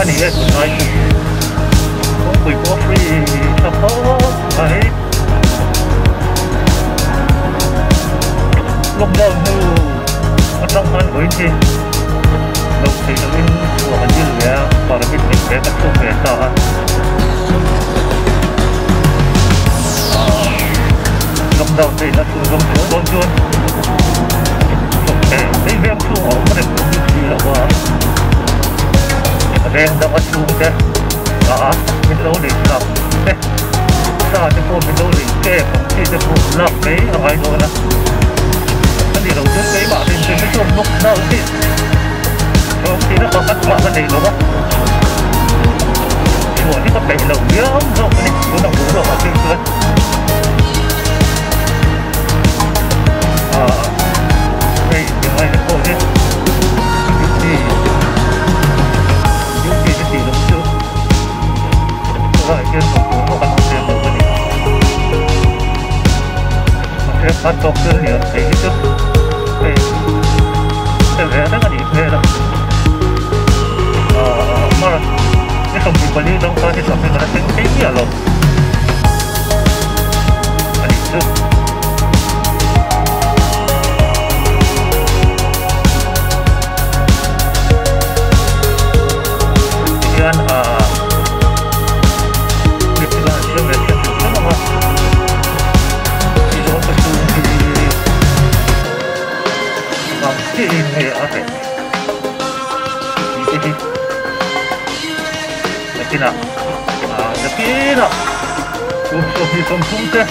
Yes, right. We go free support, right? Lúc đầu ở trong con với chị lúc thì nó bên của mình như vậy và cái biết mình cái công việc đó lúc đầu thì nó sử dụng chỗ đón chuột để cái game thu họ có thể cũng như gì là quá đen đã bắt xuống thế đó mình đâu để làm thế sao thì cô mình đâu để kê không thì thì cô làm cái ở ai rồi nè cái gì đầu tiên cái bảo thì cái chuột lúc đâu thì nó có các bạn vấn đề đúng không chuột thì có bảy lồng nhớ không này có đồng đủ rồi mà trên dưới đây những ai là cô chứ rồi trên tổng số của bạn tiền được cái này sẽ phát tốt hơn nhiều thấy chứ đây vẽ rất là đẹp ghê đó mà cái không chỉ có như trong ta thì xong thì nó sẽ thấy nhiều rồi anh chứ Kina, kina, usofi sompunte,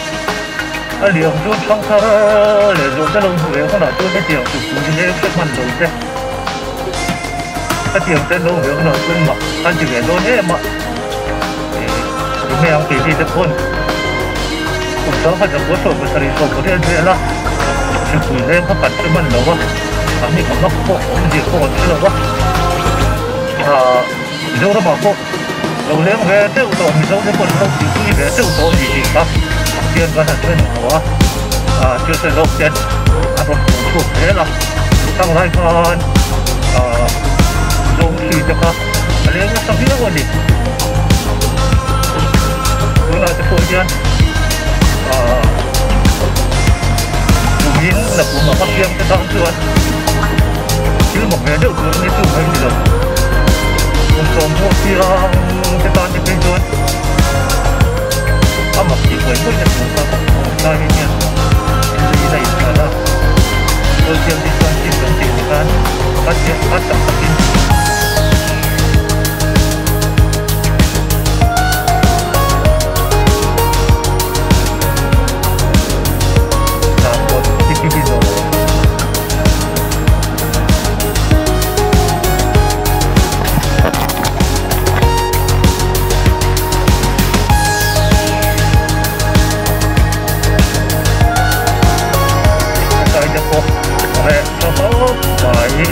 aliang tuan sangkara, lezo telung huwe kena tuan ni tiang tu punya segmen tu je. Tiang telung huwe kena tuan mak, kan juga tu ni mak. Ini yang kiri depan. Usah ada bosok besar itu boleh je lah. Sebulan pakai segmen tu lah. Kami kamak kok, dia kok tu lah. Jauh ramah kok. Đầu lên về tiêu tổ thì dấu cái quần không chỉ quy về tiêu tổ thì các tiền và thật trên của chưa xây lộc tiền rồi thuộc thế là sau này còn dùng thì cho các lên cái sắp hết rồi đi đó là cái phổ nhân dùng nhìn là của nó phát hiện cái tăng trưởng chứ một cái đều hướng đến chủ anh thì được untuk musim kita di penjual, amat dibuat banyak orang lainnya. Jadi dah istilah, sosial distancing pentingkan, kata penting. Namun dikibino. Hãy subscribe cho kênh Ghiền Mì Gõ để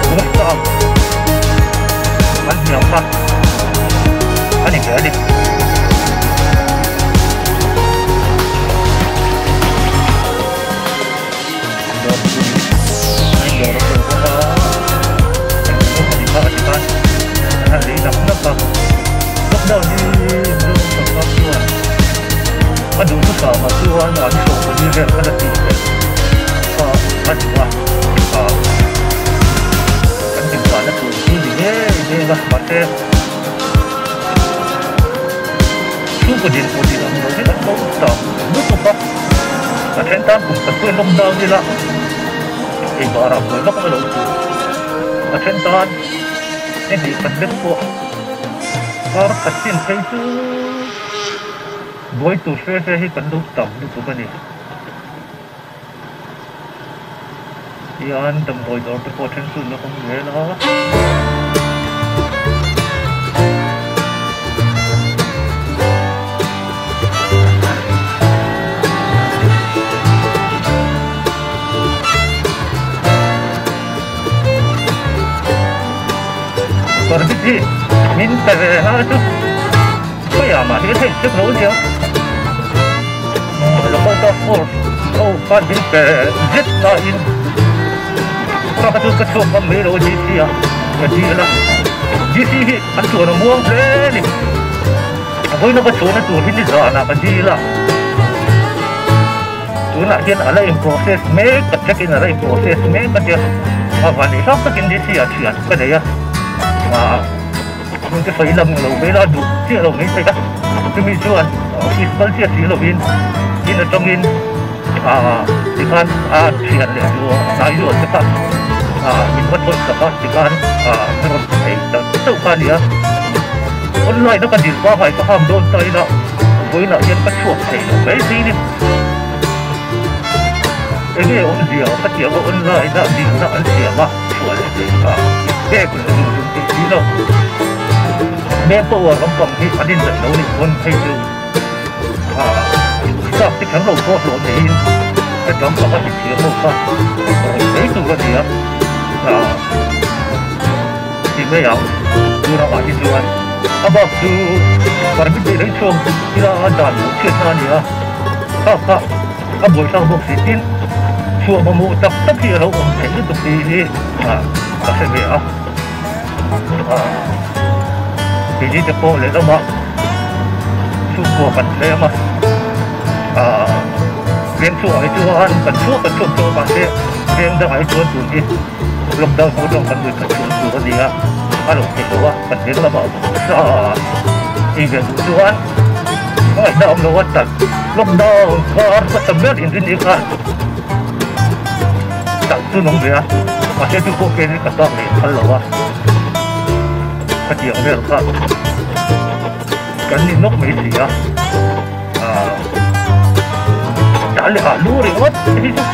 không bỏ lỡ chuan an so ko ni vel kana ti a chuan kan tin pa na tu ni ne ga ma te chu ko din am no ni ko ta nu ko pa a then tan ku ta tu lom dang ni la e bara ko na ko lo tu a then tan ni kan de ko kar khatin sai tu boy tu fe hi kan du tam ni ko ba ni yan tam boy do to potential na kong le na còn cái gì mình tại vì ha chứ bây giờ mà thế trước nấu nhiều là con ta phô phát đi về giết lại in các cái chỗ con mấy đồ gì à cái gì là gì thì ăn chuột nó muông thế đi với nó có chỗ nó chuột thì giờ là cái gì là chỗ nào hiện ở đây process mấy cái cái này process mấy cái gì màวันนี้เขาก็กินดีสิอ่ะเฉือนก็ได้อ่ะมันจะไฟลำเราไม่รอดูเชื่อเราไม่ใช่ครับจะมีส่วนอิสราเอลเชื่อสีเราอินตรงอินที่การเชียนเลยดูนายดูสิครับมีวัตถุสักการที่การไม่รอดไปแต่เจ้าการเนี่ยคนไล่นักการดีกว่าไปก็ห้ามโดนใจละไว้ละยันก็ช่วงเสียไม่สินี่ไอ้เนี่ยคนเดียวก็เดียวก็คนไล่ละดีละอันเสียมากช่วยเลยแก้คนละดูดีแล้วแม่ตัวกำลังที่อันนี้เราเนี่ยคนให้ดูทราบที่ฉันเราโคตรหลงเองแต่จำก็ว่าติดเชื้อโรคก็ไอ้ตัวเดียวที่ไม่เอาดูเราอาจจะชวนบอกดูวันนี้ได้ชมที่เราอาจารย์เชื่อท่านเนี่ยก็บริษัทบอกสิทินชัวร์มามูตักที่เราองค์เห็นตัวนี้ก็ใช่ไหมทีนี้จะโปเลยแล้วมาสู้กัวกันเลยมาเรียนช่วงไอ้ช่วงกันช่วงตัวมาเรียนได้ไอ้ช่วงตัวนี้ลงดาวหัวดงกันด้วยกันช่วงตัวนี้อารมณ์ที่ว่ากันเรียนแล้วมาอีกอย่างช่วงไอ้ดาวโน้ตตัดลงดาวก็สำเร็จอินทรีย์กันตัดตัวน้องเบียร์มาเชื่อทุกคนเกณฑ์ก็ต้องเรียนทันหรอวะก็เกี่ยวเรื่องครับกันนี่นกไม่เสียจ่าเลยรู้เลยว่าที่สุด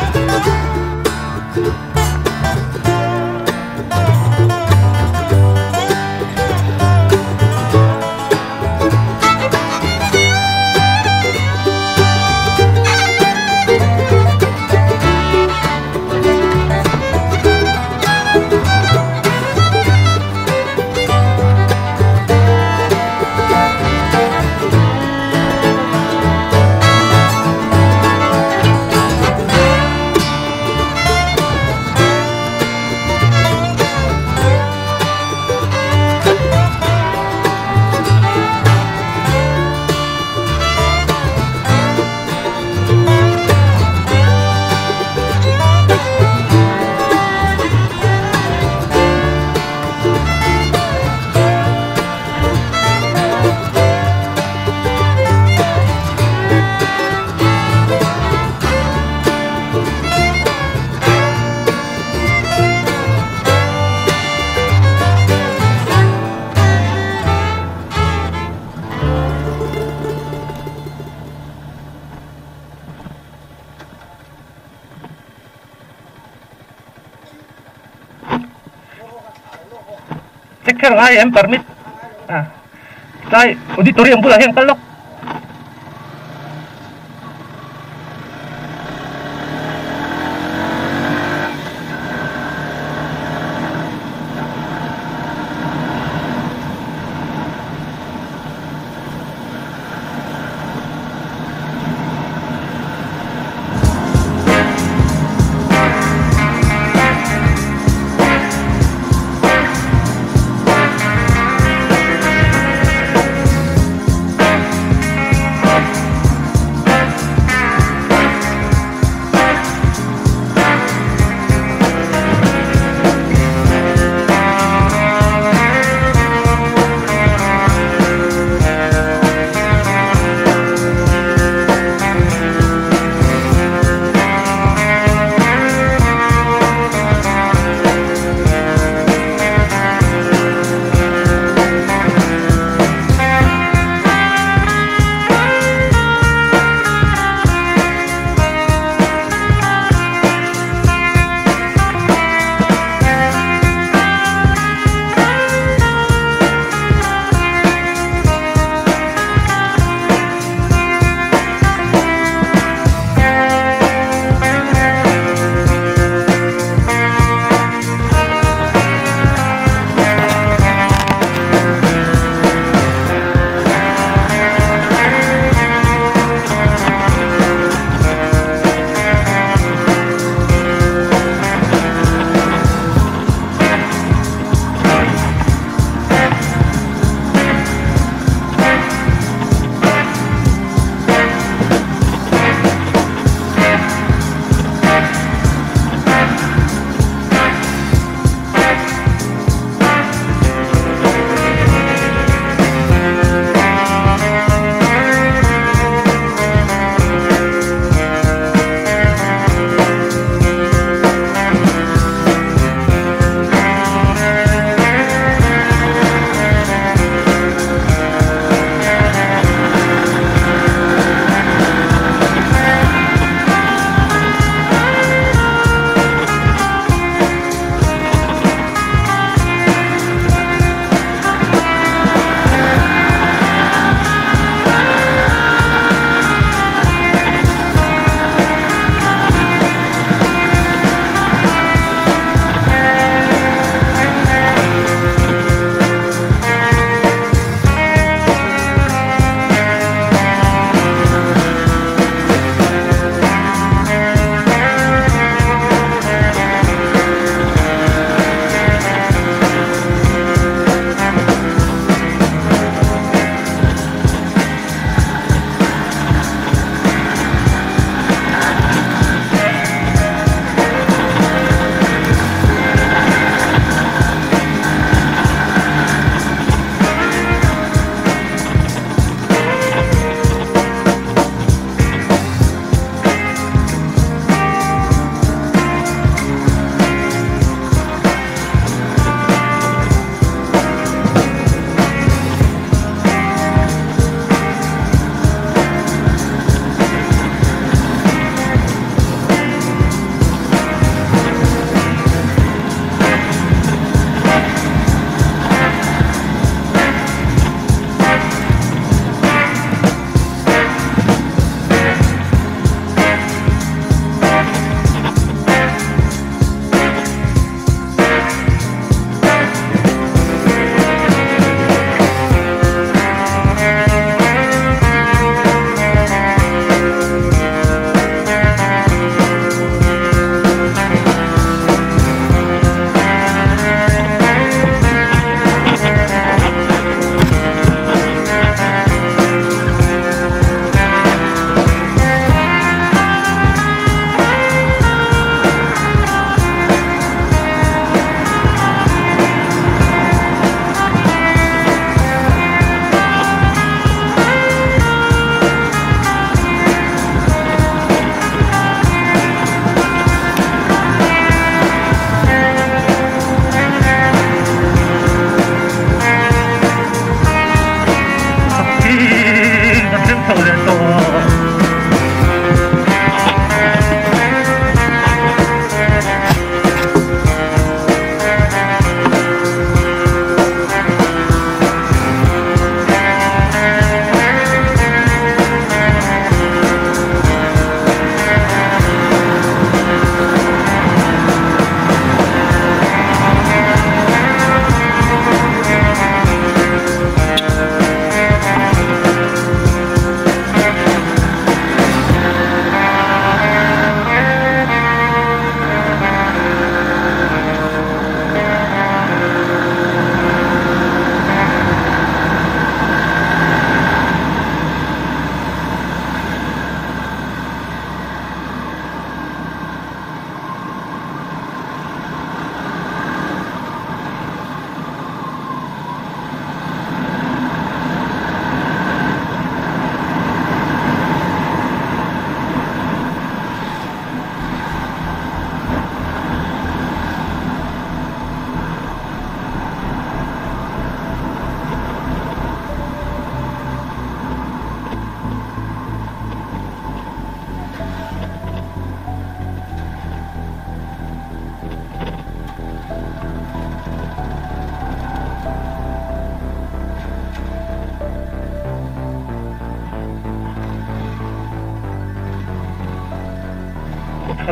Checker nga yung permit. Say, auditorium pula yang kalok.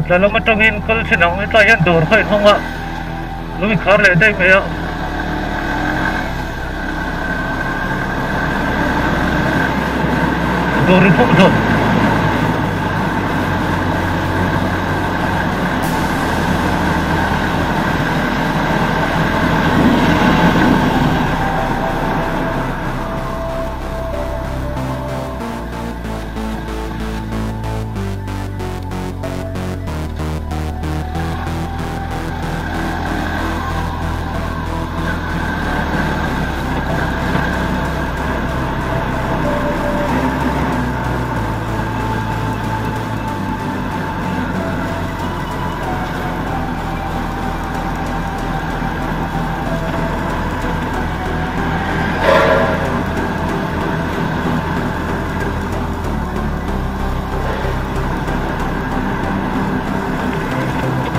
Kalau matangin kalau sinang itu yan dor kay nonga lumi karle day maya dorin pok dor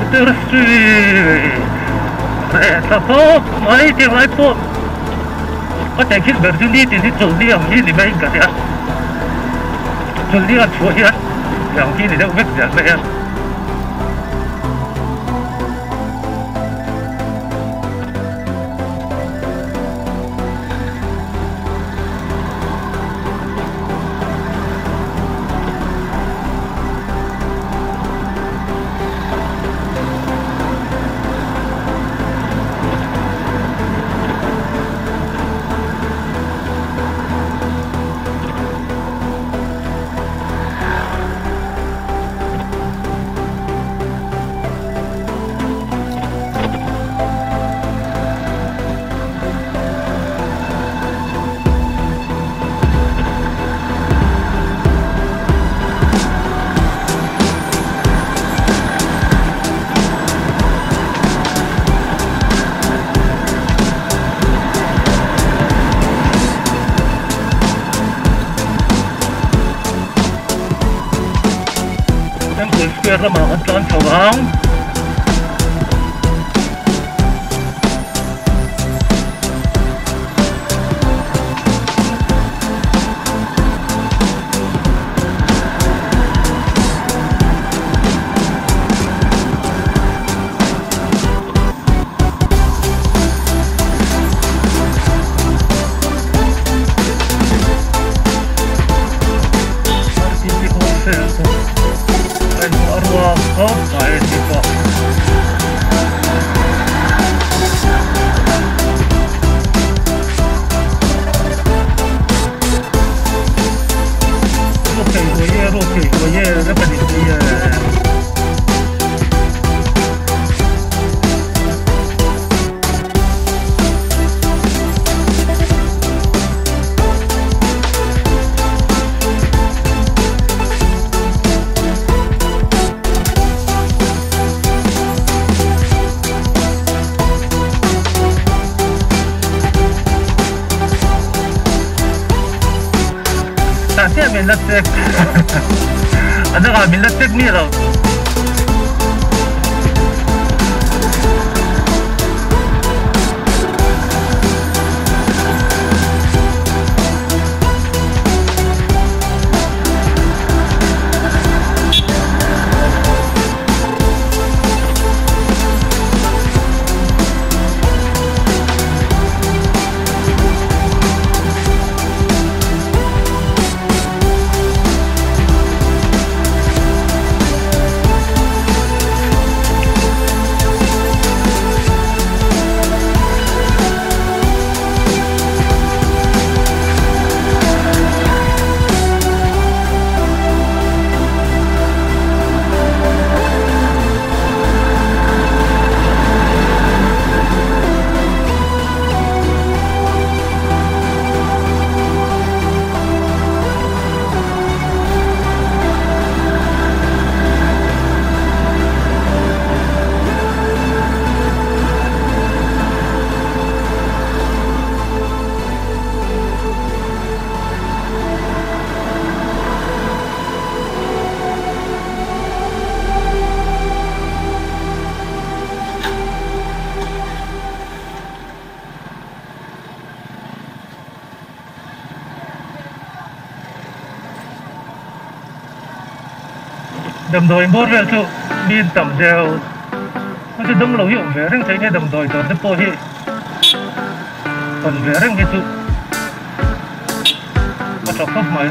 terus Tapo, mai ti mai po. Có thể khi được chuyến đi thì chủ đi ông như thì mấy cả thế. Chủ đi là chúa hết. Ông khi thì đâu biết gì vậy. Kaya mga kantaan sa wang Milatek. Ada ka milatek ni raw. đầm đồi mốt về tụ miên tầm dèo nó sẽ đông lâu hiệu về rừng thấy nghe đầm đồi tầm tempo hi còn về rừng cái tụ mà chọc khóc mấy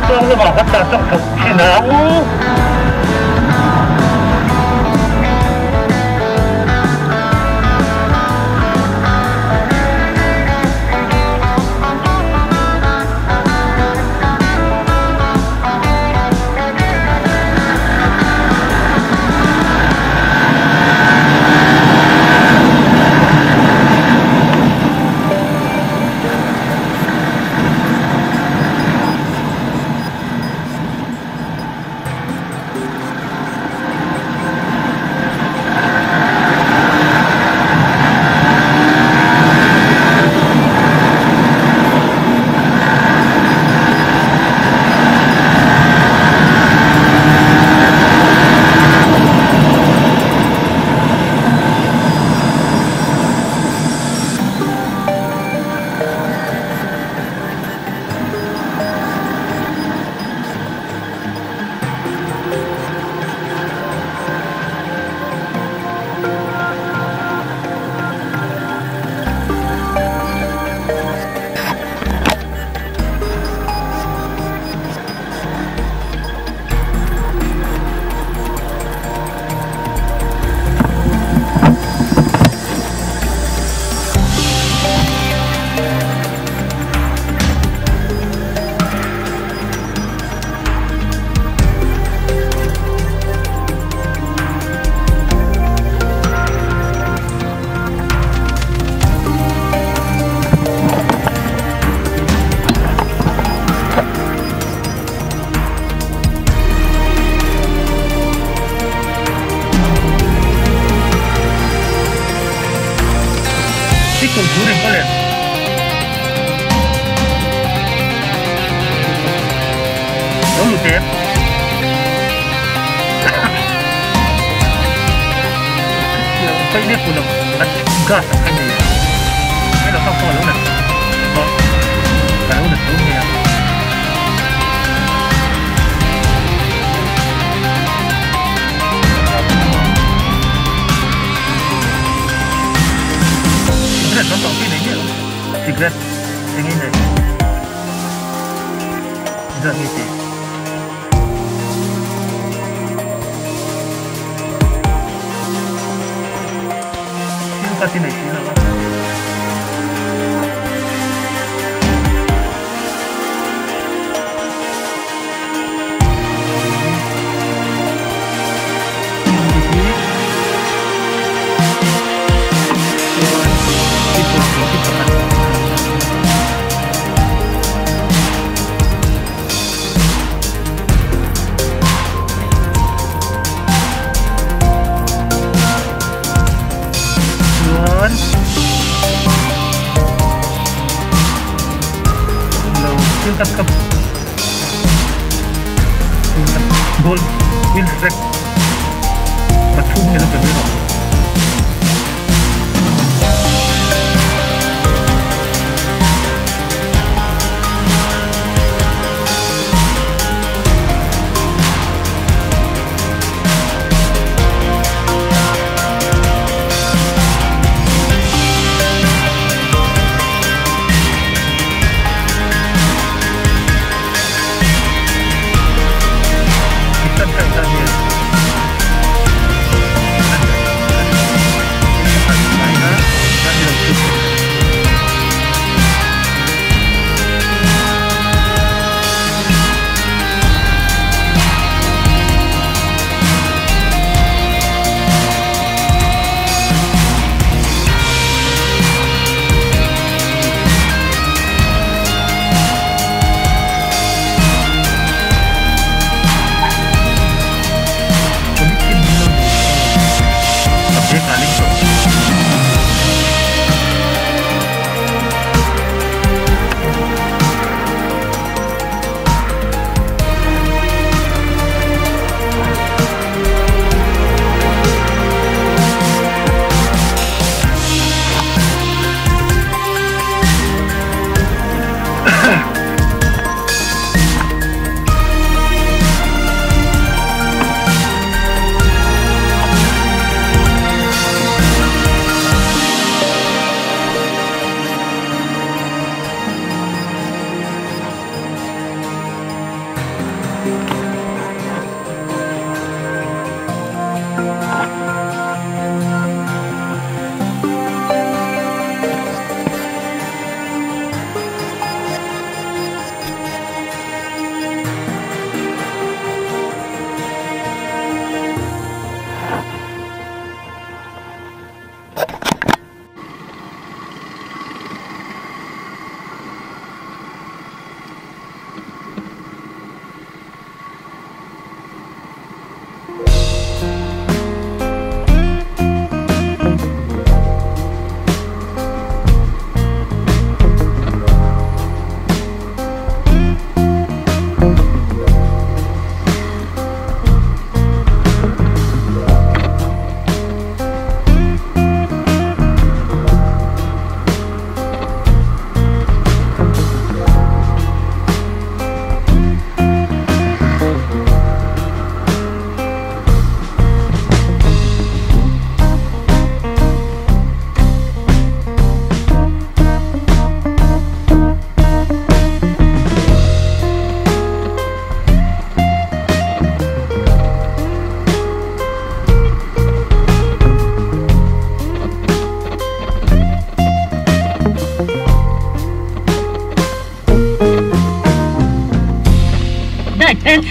Tôi sẽ bảo các bạn trong thực chiến áo kulturin pala. Lalu tip. Pwede ko lang at gas ang kanya. Pero sa polo na. Kalau na dunia. Sigret nonton sini dia. Sigret yang ini. Jangan ini. Pati na sila ba? Silkat Cup Gold Wilsrek Patung nila kamera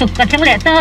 สุกกันทั้งแหล่เตอ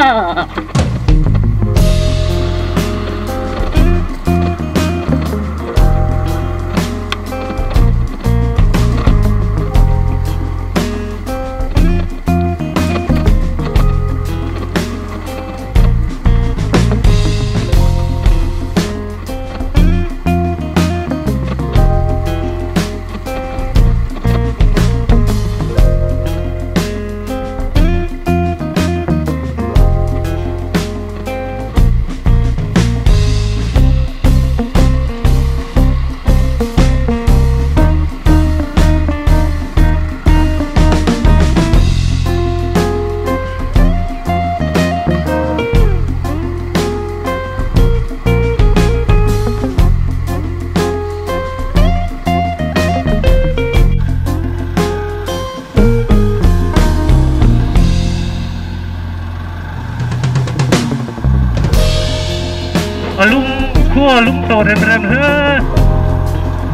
ลุงขั้วลุงโตเรมเรมเฮ้ย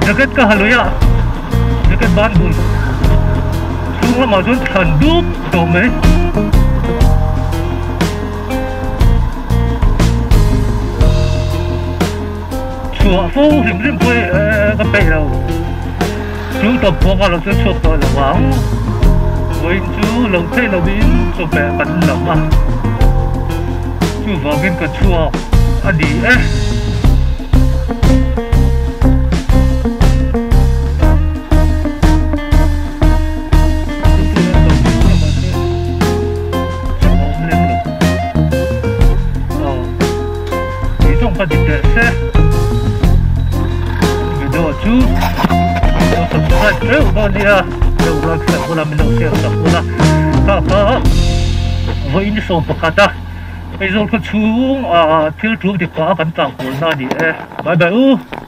jaket kah halu ya jaket bandul semua mazun tanduk dome chua fu him rim pui cái bể đâu chú tập phong vào sẽ chụp rồi là vắng với chú lồng thay là biến chụp bể bắn lắm à chú vào bên cả chua đi kan di desa video tu subscribe ke dia like sa pula minum share sa pula ha voi ini som pakata ai zol ko chung til tu di pa kan ta ko na di bye bye